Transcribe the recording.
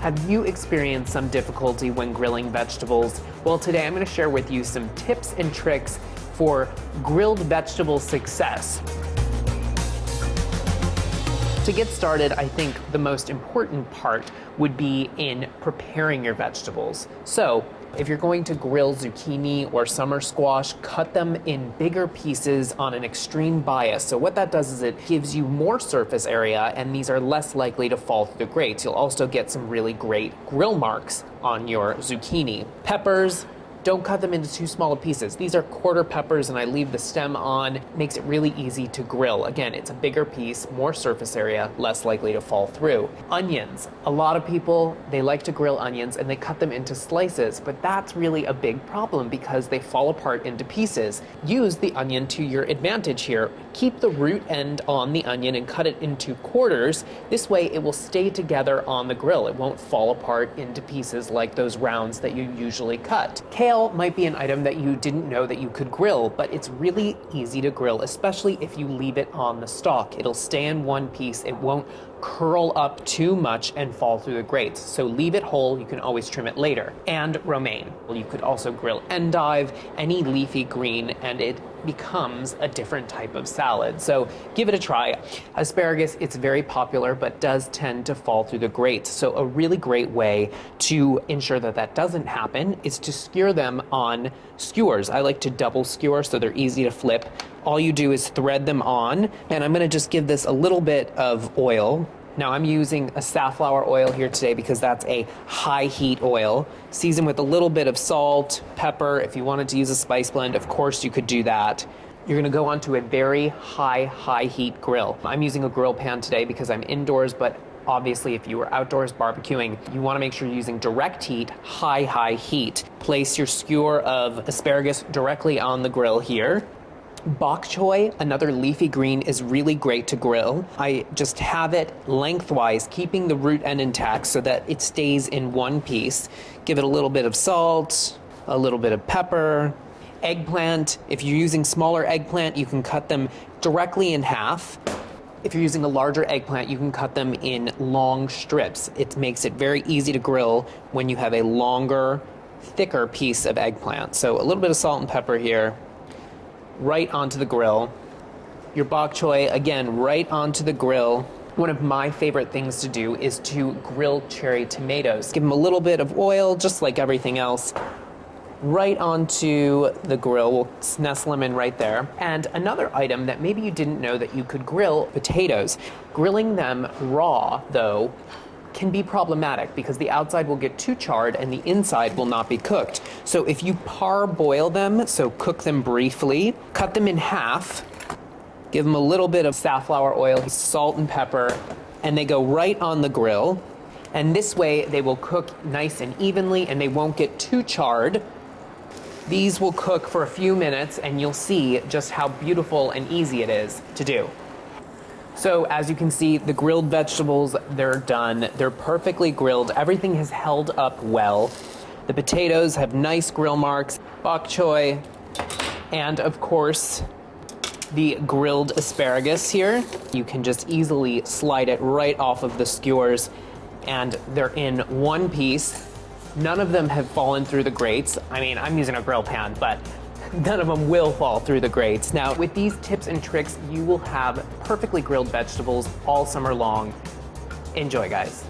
Have you experienced some difficulty when grilling vegetables? Well, today I'm going to share with you some tips and tricks for grilled vegetable success. To get started, I think the most important part would be in preparing your vegetables. So, if you're going to grill zucchini or summer squash, cut them in bigger pieces on an extreme bias. So what that does is it gives you more surface area, and these are less likely to fall through the grates. You'll also get some really great grill marks on your zucchini. Peppers, don't cut them into too small pieces. These are quarter peppers and I leave the stem on. Makes it really easy to grill. Again, it's a bigger piece, more surface area, less likely to fall through. Onions. A lot of people, they like to grill onions and they cut them into slices, but that's really a big problem because they fall apart into pieces. Use the onion to your advantage here. Keep the root end on the onion and cut it into quarters. This way it will stay together on the grill. It won't fall apart into pieces like those rounds that you usually cut. Kale might be an item that you didn't know that you could grill, but it's really easy to grill, especially if you leave it on the stalk. It'll stay in one piece. It won't curl up too much and fall through the grates. So leave it whole. You can always trim it later. And romaine. Well, you could also grill endive, any leafy green, and it becomes a different type of salad. So give it a try. Asparagus, it's very popular, but does tend to fall through the grates. So a really great way to ensure that that doesn't happen is to skewer them on skewers. I like to double skewer so they're easy to flip. All you do is thread them on, and I'm gonna just give this a little bit of oil. Now I'm using a safflower oil here today because that's a high heat oil. Season with a little bit of salt, pepper. If you wanted to use a spice blend, of course you could do that. You're gonna go onto a very high heat grill. I'm using a grill pan today because I'm indoors, but obviously if you were outdoors barbecuing, you wanna make sure you're using direct heat, high heat. Place your skewer of asparagus directly on the grill here. Bok choy, another leafy green, is really great to grill. I just have it lengthwise, keeping the root end intact so that it stays in one piece. Give it a little bit of salt, a little bit of pepper. Eggplant, if you're using smaller eggplant, you can cut them directly in half. If you're using a larger eggplant, you can cut them in long strips. It makes it very easy to grill when you have a longer, thicker piece of eggplant. So a little bit of salt and pepper here. Right onto the grill. Your bok choy, again, right onto the grill. One of my favorite things to do is to grill cherry tomatoes. Give them a little bit of oil, just like everything else. Right onto the grill. We'll nestle them in right there. And another item that maybe you didn't know that you could grill, potatoes. Grilling them raw, though, can be problematic because the outside will get too charred and the inside will not be cooked. So if you parboil them, so cook them briefly, cut them in half, give them a little bit of safflower oil, salt and pepper, and they go right on the grill. And this way they will cook nice and evenly and they won't get too charred. These will cook for a few minutes and you'll see just how beautiful and easy it is to do. So as you can see, the grilled vegetables, they're done. They're perfectly grilled. Everything has held up well. The potatoes have nice grill marks, bok choy, and of course, the grilled asparagus here. You can just easily slide it right off of the skewers, and they're in one piece. None of them have fallen through the grates. I mean, I'm using a grill pan, but none of them will fall through the grates. Now, with these tips and tricks, you will have perfectly grilled vegetables all summer long. Enjoy, guys.